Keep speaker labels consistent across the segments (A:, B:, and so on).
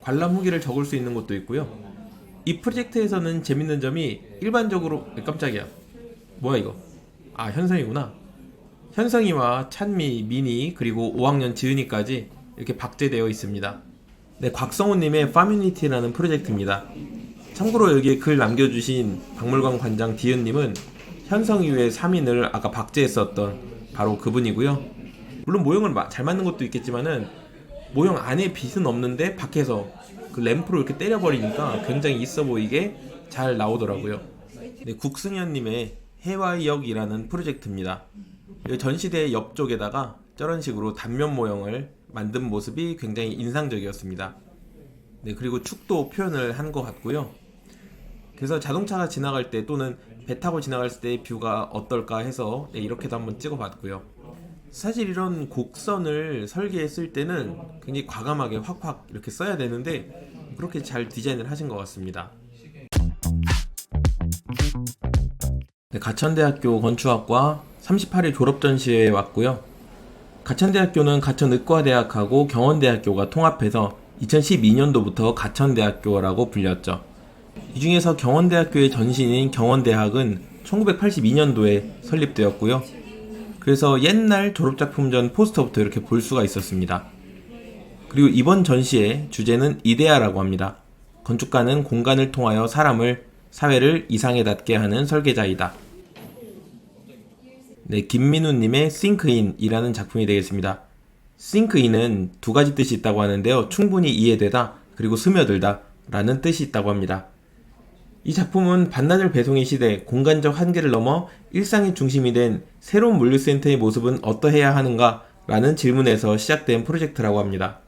A: 관람 후기를 적을 수 있는 곳도 있고요. 이 프로젝트에서는 재밌는 점이 일반적으로 깜짝이야. 뭐야 이거? 아, 현성이구나. 현성이와 찬미, 미니, 그리고 5학년 지은이까지 이렇게 박제되어 있습니다. 네, 곽성호님의 파뮤니티라는 프로젝트입니다. 참고로 여기에 글 남겨주신 박물관 관장 디은님은 현성이의 3인을 아까 박제했었던 바로 그분이고요. 물론 모형을 잘 맞는 것도 있겠지만은 모형 안에 빛은 없는데 밖에서 그 램프로 이렇게 때려버리니까 굉장히 있어 보이게 잘 나오더라고요. 네, 국승현님의 해와역이라는 프로젝트입니다. 전시대 옆쪽에다가 저런 식으로 단면 모형을 만든 모습이 굉장히 인상적이었습니다. 네, 그리고 축도 표현을 한 것 같고요. 그래서 자동차가 지나갈 때 또는 배 타고 지나갈 때 뷰가 어떨까 해서 네, 이렇게도 한번 찍어봤고요. 사실 이런 곡선을 설계했을 때는 굉장히 과감하게 확확 이렇게 써야 되는데 그렇게 잘 디자인을 하신 것 같습니다. 네, 가천대학교 건축학과 38일 졸업전시회에 왔고요. 가천대학교는 가천의과대학하고 경원대학교가 통합해서 2012년도부터 가천대학교라고 불렸죠. 이 중에서 경원대학교의 전신인 경원대학은 1982년도에 설립되었고요. 그래서 옛날 졸업작품전 포스터부터 이렇게 볼 수가 있었습니다. 그리고 이번 전시의 주제는 이데아라고 합니다. 건축가는 공간을 통하여 사회를 이상에 닿게 하는 설계자이다. 네, 김민우님의 싱크인이라는 작품이 되겠습니다. 싱크인은 두 가지 뜻이 있다고 하는데요. 충분히 이해되다, 그리고 스며들다 라는 뜻이 있다고 합니다. 이 작품은 반나절 배송의 시대, 공간적 한계를 넘어 일상이 중심이 된 새로운 물류센터의 모습은 어떠해야 하는가 라는 질문에서 시작된 프로젝트라고 합니다.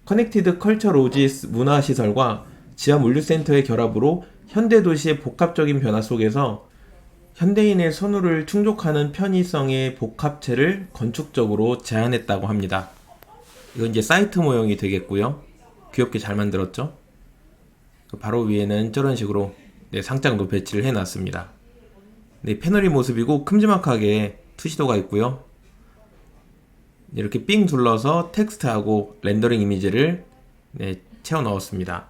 A: 커넥티드 컬처 로지스 문화시설과 지하 물류센터의 결합으로 현대도시의 복합적인 변화 속에서 현대인의 선호를 충족하는 편의성의 복합체를 건축적으로 제안했다고 합니다. 이건 이제 사이트 모형이 되겠고요. 귀엽게 잘 만들었죠? 바로 위에는 저런 식으로 상장도 배치를 해놨습니다. 네, 패널이 모습이고 큼지막하게 투시도가 있고요. 이렇게 삥 둘러서 텍스트하고 렌더링 이미지를 채워 넣었습니다.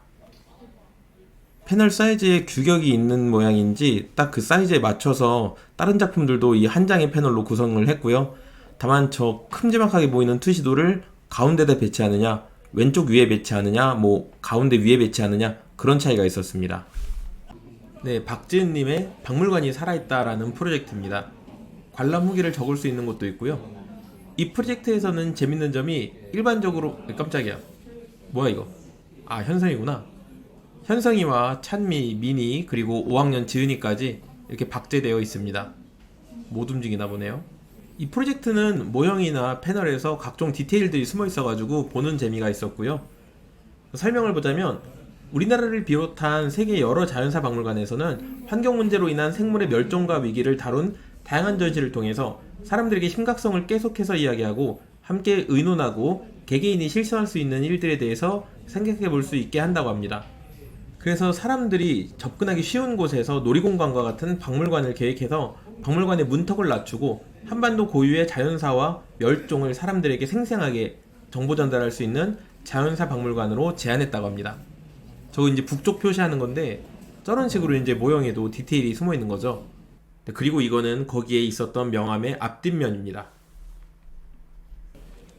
A: 패널 사이즈에 규격이 있는 모양인지 딱 그 사이즈에 맞춰서 다른 작품들도 이 한 장의 패널로 구성을 했고요. 다만 저 큼지막하게 보이는 투시도를 가운데다 배치하느냐, 왼쪽 위에 배치하느냐, 가운데 위에 배치하느냐, 그런 차이가 있었습니다. 네, 박지은님의 박물관이 살아있다라는 프로젝트입니다. 관람 후기를 적을 수 있는 곳도 있고요. 이 프로젝트에서는 재밌는 점이 일반적으로 깜짝이야. 뭐야 이거? 아, 현성이구나. 현성이와 찬미, 미니, 그리고 5학년 지은이까지 이렇게 박제되어 있습니다. 못 움직이나 보네요. 이 프로젝트는 모형이나 패널에서 각종 디테일들이 숨어 있어가지고 보는 재미가 있었고요. 설명을 보자면 우리나라를 비롯한 세계 여러 자연사 박물관에서는 환경 문제로 인한 생물의 멸종과 위기를 다룬 다양한 전시를 통해서 사람들에게 심각성을 계속해서 이야기하고 함께 의논하고 개개인이 실천할 수 있는 일들에 대해서 생각해 볼 수 있게 한다고 합니다. 그래서 사람들이 접근하기 쉬운 곳에서 놀이공간과 같은 박물관을 계획해서 박물관의 문턱을 낮추고 한반도 고유의 자연사와 멸종을 사람들에게 생생하게 정보 전달할 수 있는 자연사 박물관으로 제안했다고 합니다. 저거 이제 북쪽 표시하는 건데 저런 식으로 이제 모형에도 디테일이 숨어 있는 거죠. 그리고 이거는 거기에 있었던 명함의 앞뒷면입니다.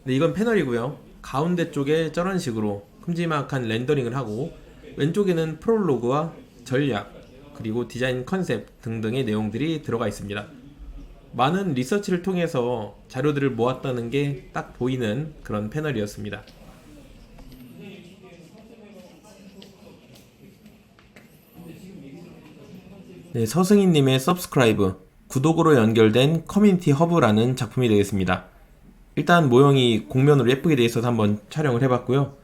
A: 이건 패널이고요. 가운데 쪽에 저런 식으로 큼지막한 렌더링을 하고 왼쪽에는 프롤로그와 전략, 그리고 디자인 컨셉 등등의 내용들이 들어가 있습니다. 많은 리서치를 통해서 자료들을 모았다는 게 딱 보이는 그런 패널이었습니다. 네, 서승희님의 서브스크라이브, 구독으로 연결된 커뮤니티 허브라는 작품이 되겠습니다. 일단 모형이 공면으로 예쁘게 되어 있어서 한번 촬영을 해봤고요.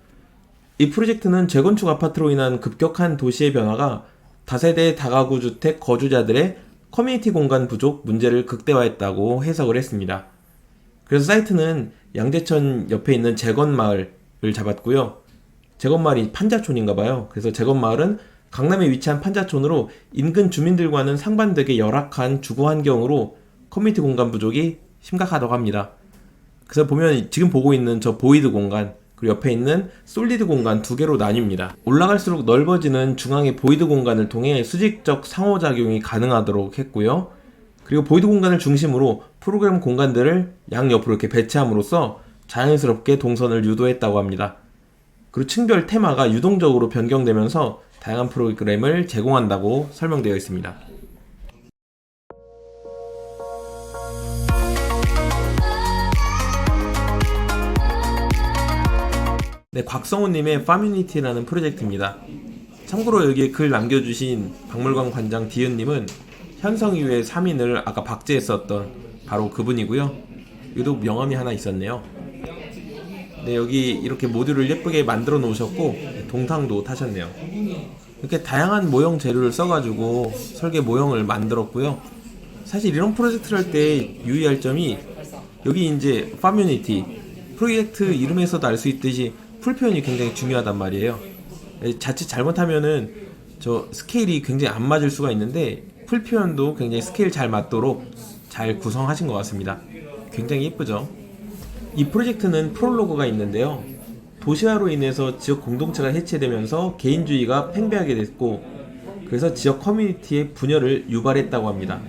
A: 이 프로젝트는 재건축 아파트로 인한 급격한 도시의 변화가 다세대 다가구 주택 거주자들의 커뮤니티 공간 부족 문제를 극대화했다고 해석을 했습니다. 그래서 사이트는 양재천 옆에 있는 재건마을을 잡았고요. 재건마을이 판자촌인가봐요. 그래서 재건마을은 강남에 위치한 판자촌으로 인근 주민들과는 상반되게 열악한 주거 환경으로 커뮤니티 공간 부족이 심각하다고 합니다. 그래서 보면 지금 보고 있는 저 보이드 공간, 그리고 옆에 있는 솔리드 공간 두 개로 나뉩니다. 올라갈수록 넓어지는 중앙의 보이드 공간을 통해 수직적 상호작용이 가능하도록 했고요. 그리고 보이드 공간을 중심으로 프로그램 공간들을 양옆으로 이렇게 배치함으로써 자연스럽게 동선을 유도했다고 합니다. 그리고 층별 테마가 유동적으로 변경되면서 다양한 프로그램을 제공한다고 설명되어 있습니다. 네, 곽성우님의 파뮤니티라는 프로젝트입니다. 참고로 여기에 글 남겨주신 박물관 관장 디은님은 현성이후의 3인을 아까 박제했었던 바로 그분이고요. 여기도 명함이 하나 있었네요. 네, 여기 이렇게 모듈을 예쁘게 만들어 놓으셨고 동상도 타셨네요. 이렇게 다양한 모형 재료를 써가지고 설계 모형을 만들었고요. 사실 이런 프로젝트를 할 때 유의할 점이 여기 이제 파뮤니티 프로젝트 이름에서도 알 수 있듯이 풀 표현이 굉장히 중요하단 말이에요. 자칫 잘못하면은 저 스케일이 굉장히 안 맞을 수가 있는데 풀 표현도 굉장히 스케일 잘 맞도록 잘 구성하신 것 같습니다. 굉장히 예쁘죠? 이 프로젝트는 프롤로그가 있는데요. 도시화로 인해서 지역 공동체가 해체되면서 개인주의가 팽배하게 됐고 그래서 지역 커뮤니티의 분열을 유발했다고 합니다.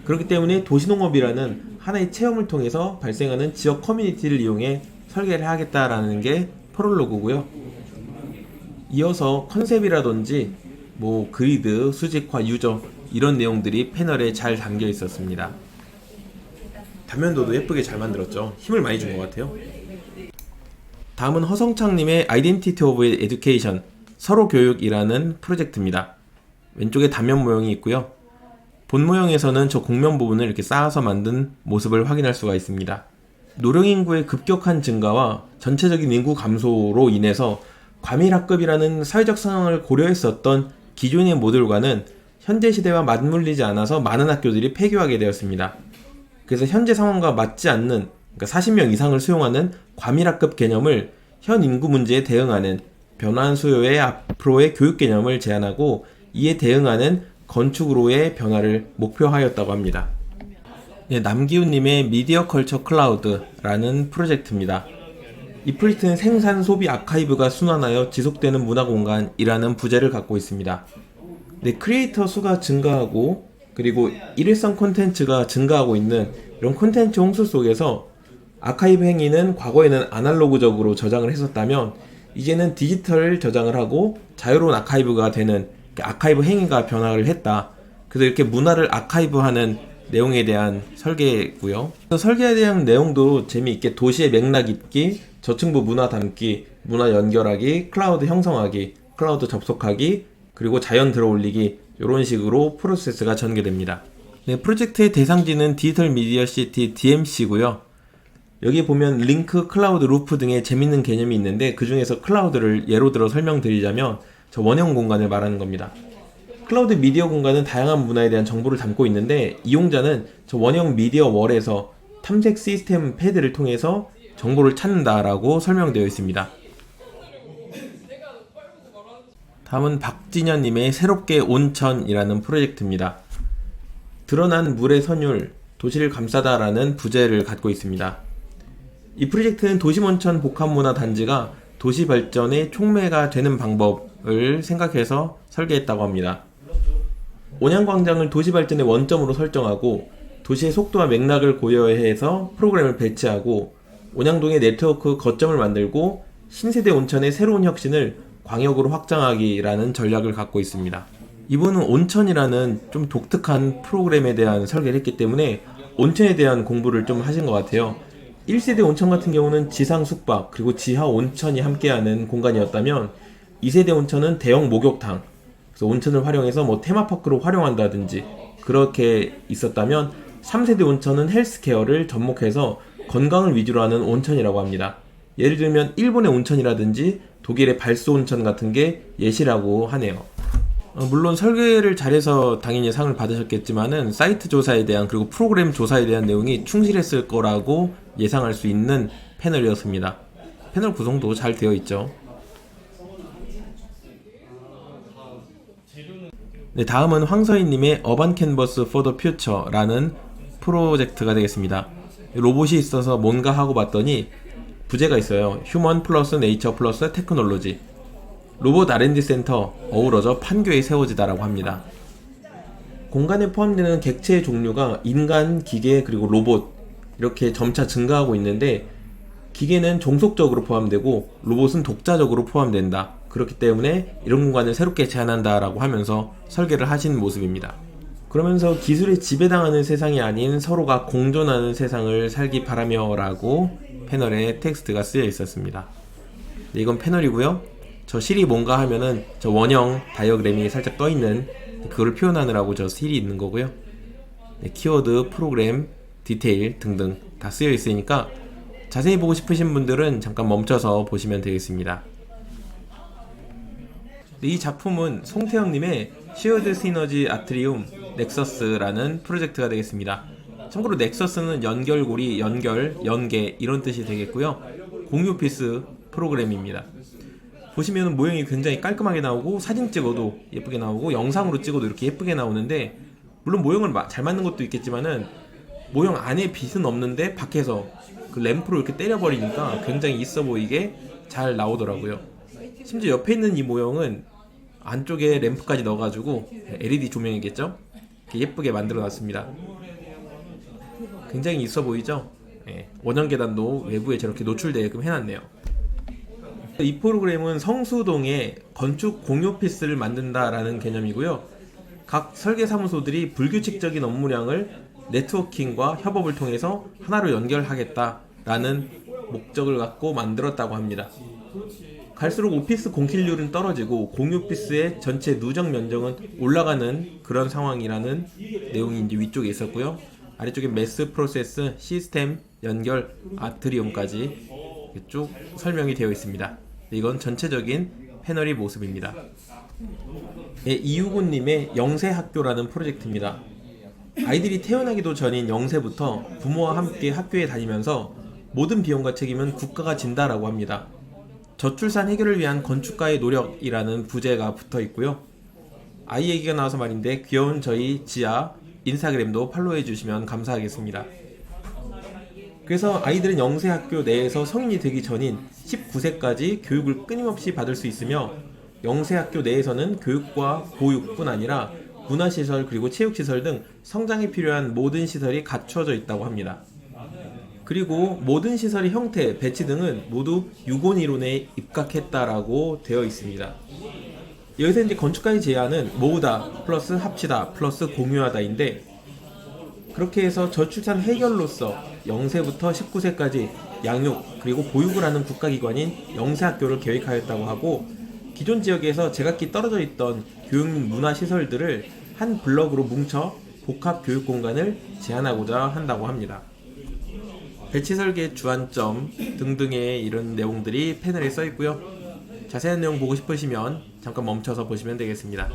A: 그렇기 때문에 도시농업이라는 하나의 체험을 통해서 발생하는 지역 커뮤니티를 이용해 설계를 하겠다라는 게 프롤로그고요. 이어서 컨셉이라든지 그리드, 수직화, 유저 이런 내용들이 패널에 잘 담겨 있었습니다. 단면도도 예쁘게 잘 만들었죠. 힘을 많이 준 것 같아요. 다음은 허성창님의 아이덴티티 오브 에듀케이션 서로 교육이라는 프로젝트입니다. 왼쪽에 단면 모형이 있고요. 본 모형에서는 저 곡면 부분을 이렇게 쌓아서 만든 모습을 확인할 수가 있습니다. 노령인구의 급격한 증가와 전체적인 인구 감소로 인해서 과밀학급이라는 사회적 상황을 고려했었던 기존의 모듈과는 현재 시대와 맞물리지 않아서 많은 학교들이 폐교하게 되었습니다. 그래서 현재 상황과 맞지 않는 40명 이상을 수용하는 과밀학급 개념을 현 인구 문제에 대응하는 변화한 수요의 앞으로의 교육 개념을 제안하고 이에 대응하는 건축으로의 변화를 목표하였다고 합니다. 네, 남기훈님의 미디어 컬처 클라우드라는 프로젝트입니다. 이 프로젝트는 생산 소비 아카이브가 순환하여 지속되는 문화 공간이라는 부제를 갖고 있습니다. 네, 크리에이터 수가 증가하고 그리고 일회성 콘텐츠가 증가하고 있는 이런 콘텐츠 홍수 속에서 아카이브 행위는 과거에는 아날로그적으로 저장을 했었다면 이제는 디지털 저장을 하고 자유로운 아카이브가 되는 아카이브 행위가 변화를 했다. 그래서 이렇게 문화를 아카이브하는 내용에 대한 설계고요. 설계에 대한 내용도 재미있게 도시의 맥락 있기, 저층부 문화 담기, 문화 연결하기, 클라우드 형성하기, 클라우드 접속하기, 그리고 자연 들어올리기 이런 식으로 프로세스가 전개됩니다. 네, 프로젝트의 대상지는 디지털 미디어 시티 DMC고요. 여기 보면 링크, 클라우드, 루프 등의 재밌는 개념이 있는데 그 중에서 클라우드를 예로 들어 설명드리자면 저 원형 공간을 말하는 겁니다. 클라우드 미디어 공간은 다양한 문화에 대한 정보를 담고 있는데 이용자는 저 원형 미디어 월에서 탐색 시스템 패드를 통해서 정보를 찾는다라고 설명되어 있습니다. 다음은 박진현님의 새롭게 온천이라는 프로젝트입니다. 드러난 물의 선율, 도시를 감싸다라는 부제를 갖고 있습니다. 이 프로젝트는 도심온천 복합문화단지가 도시 발전의 촉매가 되는 방법을 생각해서 설계했다고 합니다. 온양광장을 도시 발전의 원점으로 설정하고 도시의 속도와 맥락을 고려해서 프로그램을 배치하고 온양동의 네트워크 거점을 만들고 신세대 온천의 새로운 혁신을 광역으로 확장하기라는 전략을 갖고 있습니다. 이분은 온천이라는 좀 독특한 프로그램에 대한 설계를 했기 때문에 온천에 대한 공부를 좀 하신 것 같아요. 1세대 온천 같은 경우는 지상 숙박 그리고 지하 온천이 함께하는 공간이었다면 2세대 온천은 대형 목욕탕, 그래서 온천을 활용해서 테마파크로 활용한다든지 그렇게 있었다면 3세대 온천은 헬스케어를 접목해서 건강을 위주로 하는 온천이라고 합니다. 예를 들면 일본의 온천이라든지 독일의 발소 온천 같은 게 예시라고 하네요. 물론 설계를 잘해서 당연히 상을 받으셨겠지만은 사이트 조사에 대한 그리고 프로그램 조사에 대한 내용이 충실했을 거라고 예상할 수 있는 패널이었습니다. 패널 구성도 잘 되어 있죠. 네, 다음은 황서희님의 어반 캔버스 for the future라는 프로젝트가 되겠습니다. 로봇이 있어서 뭔가 하고 봤더니 부제가 있어요. 휴먼 플러스 네이처 플러스 테크놀로지. 로봇 R&D 센터 어우러져 판교에 세워지다라고 합니다. 공간에 포함되는 객체의 종류가 인간, 기계, 그리고 로봇 이렇게 점차 증가하고 있는데 기계는 종속적으로 포함되고 로봇은 독자적으로 포함된다. 그렇기 때문에 이런 공간을 새롭게 제안한다 라고 하면서 설계를 하신 모습입니다. 그러면서 기술에 지배당하는 세상이 아닌 서로가 공존하는 세상을 살기 바라며 라고 패널에 텍스트가 쓰여 있었습니다. 네, 이건 패널이고요. 저 실이 뭔가 하면은 저 원형 다이어그램이 살짝 떠 있는 그걸 표현하느라고 저 실이 있는 거고요. 네, 키워드, 프로그램, 디테일 등등 다 쓰여 있으니까 자세히 보고 싶으신 분들은 잠깐 멈춰서 보시면 되겠습니다. 네, 이 작품은 송태영님의 Shared Synergy Atrium Nexus라는 프로젝트가 되겠습니다. 참고로 넥서스는 연결고리, 연계 이런 뜻이 되겠고요. 공유 피스 프로그램입니다. 보시면 모형이 굉장히 깔끔하게 나오고 사진 찍어도 예쁘게 나오고 영상으로 찍어도 이렇게 예쁘게 나오는데 물론 모형을 잘 맞는 것도 있겠지만은 모형 안에 빛은 없는데 밖에서 그 램프로 이렇게 때려버리니까 굉장히 있어 보이게 잘 나오더라고요. 심지어 옆에 있는 이 모형은 안쪽에 램프까지 넣어가지고 LED 조명이겠죠? 이렇게 예쁘게 만들어 놨습니다. 굉장히 있어 보이죠? 예, 원형 계단도 외부에 저렇게 노출되게끔 해놨네요. 이 프로그램은 성수동에 건축 공유 피스를 만든다라는 개념이고요. 각 설계사무소들이 불규칙적인 업무량을 네트워킹과 협업을 통해서 하나로 연결하겠다라는 목적을 갖고 만들었다고 합니다. 갈수록 오피스 공킬률은 떨어지고 공유 피스의 전체 누적 면적은 올라가는 그런 상황이라는 내용이 이제 위쪽에 있었고요. 아래쪽에 매스 프로세스, 시스템, 연결, 아트리움까지 쭉 설명이 되어 있습니다. 이건 전체적인 패널의 모습입니다. 네, 이유곤님의 영세학교라는 프로젝트입니다. 아이들이 태어나기도 전인 0세부터 부모와 함께 학교에 다니면서 모든 비용과 책임은 국가가 진다라고 합니다. 저출산 해결을 위한 건축가의 노력이라는 부제가 붙어 있고요. 아이 얘기가 나와서 말인데 귀여운 저희 지아 인스타그램도 팔로우해 주시면 감사하겠습니다. 그래서 아이들은 0세 학교 내에서 성인이 되기 전인 19세까지 교육을 끊임없이 받을 수 있으며 0세 학교 내에서는 교육과 보육뿐 아니라 문화시설 그리고 체육시설 등 성장에 필요한 모든 시설이 갖춰져 있다고 합니다. 그리고 모든 시설의 형태, 배치 등은 모두 유곤이론에 입각했다라고 되어 있습니다. 여기서 이제 건축가의 제안은 모으다 플러스 합치다 플러스 공유하다인데 그렇게 해서 저출산 해결로서 0세부터 19세까지 양육 그리고 보육을 하는 국가기관인 영세학교를 계획하였다고 하고 기존 지역에서 제각기 떨어져 있던 교육 및 문화시설들을 한 블럭으로 뭉쳐 복합교육공간을 제안하고자 한다고 합니다. 배치 설계 주안점 등등의 이런 내용들이 패널에 써 있고요. 자세한 내용 보고 싶으시면 잠깐 멈춰서 보시면 되겠습니다.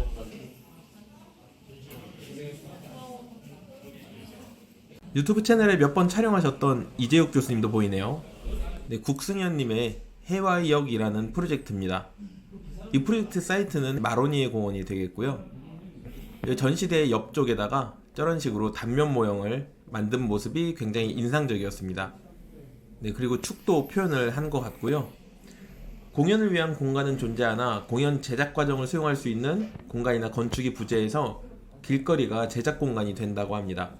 A: 유튜브 채널에 몇 번 촬영하셨던 이재욱 교수님도 보이네요. 네, 국승현님의 해와역이라는 프로젝트입니다. 이 프로젝트 사이트는 마로니에 공원이 되겠고요. 전시대 옆쪽에다가 저런 식으로 단면 모형을 만든 모습이 굉장히 인상적이었습니다. 네, 그리고 축도 표현을 한 것 같고요. 공연을 위한 공간은 존재하나 공연 제작 과정을 수용할 수 있는 공간이나 건축이 부재해서 길거리가 제작 공간이 된다고 합니다.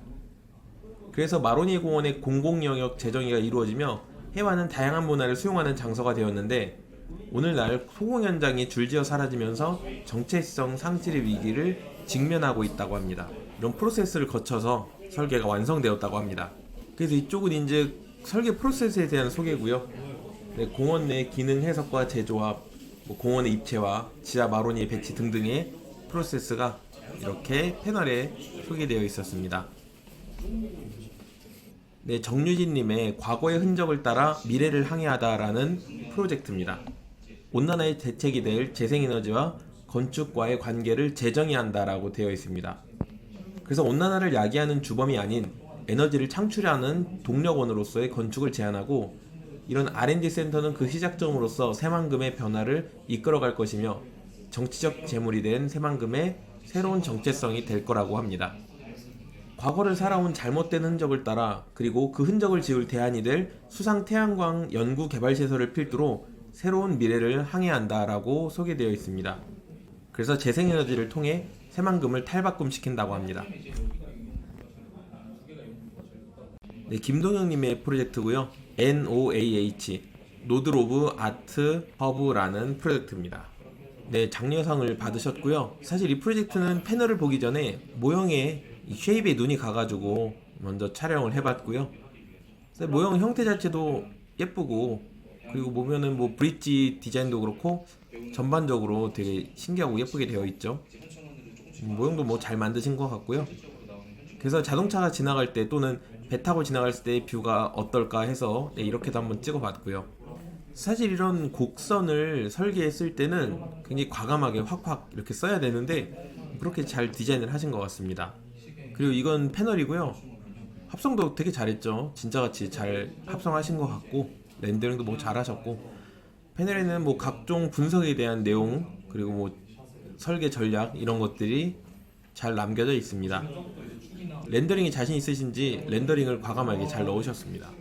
A: 그래서 마로니에 공원의 공공영역 재정의가 이루어지며 해와는 다양한 문화를 수용하는 장소가 되었는데 오늘날 소공 현장이 줄지어 사라지면서 정체성 상실의 위기를 직면하고 있다고 합니다. 이런 프로세스를 거쳐서 설계가 완성되었다고 합니다. 그래서 이쪽은 이제 설계 프로세스에 대한 소개고요. 네, 공원 내 기능 해석과 재조합, 공원의 입체화, 지하 마로니에 배치 등등의 프로세스가 이렇게 패널에 소개되어 있었습니다. 네, 정유진님의 과거의 흔적을 따라 미래를 항해하다라는 프로젝트입니다. 온난화의 대책이 될 재생에너지와 건축과의 관계를 재정의한다라고 되어 있습니다. 그래서 온난화를 야기하는 주범이 아닌 에너지를 창출하는 동력원으로서의 건축을 제안하고 이런 R&D 센터는 그 시작점으로서 새만금의 변화를 이끌어갈 것이며 정치적 재물이 된 새만금의 새로운 정체성이 될 거라고 합니다. 과거를 살아온 잘못된 흔적을 따라 그리고 그 흔적을 지울 대안이 될 수상 태양광 연구 개발 시설을 필두로 새로운 미래를 항해한다라고 소개되어 있습니다. 그래서 재생에너지를 통해 새만금을 탈바꿈시킨다고 합니다. 네, 김동영님의 프로젝트고요. NOAH 노드 오브 아트 허브라는 프로젝트입니다. 네, 장려상을 받으셨고요. 사실 이 프로젝트는 패널을 보기 전에 모형에 이 쉐입에 눈이 가가지고 먼저 촬영을 해봤고요. 모형 형태 자체도 예쁘고, 그리고 보면은 뭐 브릿지 디자인도 그렇고 전반적으로 되게 신기하고 예쁘게 되어 있죠. 모형도 뭐 잘 만드신 것 같고요. 그래서 자동차가 지나갈 때 또는 배 타고 지나갈 때 뷰가 어떨까 해서 네, 이렇게도 한번 찍어봤고요. 사실 이런 곡선을 설계했을 때는 굉장히 과감하게 확확 이렇게 써야 되는데 그렇게 잘 디자인을 하신 것 같습니다. 그리고 이건 패널이고요. 합성도 되게 잘했죠. 진짜같이 잘 합성하신 것 같고 렌더링도 뭐 잘하셨고, 패널에는 뭐 각종 분석에 대한 내용 그리고 뭐 설계 전략 이런 것들이 잘 남겨져 있습니다. 렌더링이 자신 있으신지 렌더링을 과감하게 잘 넣으셨습니다.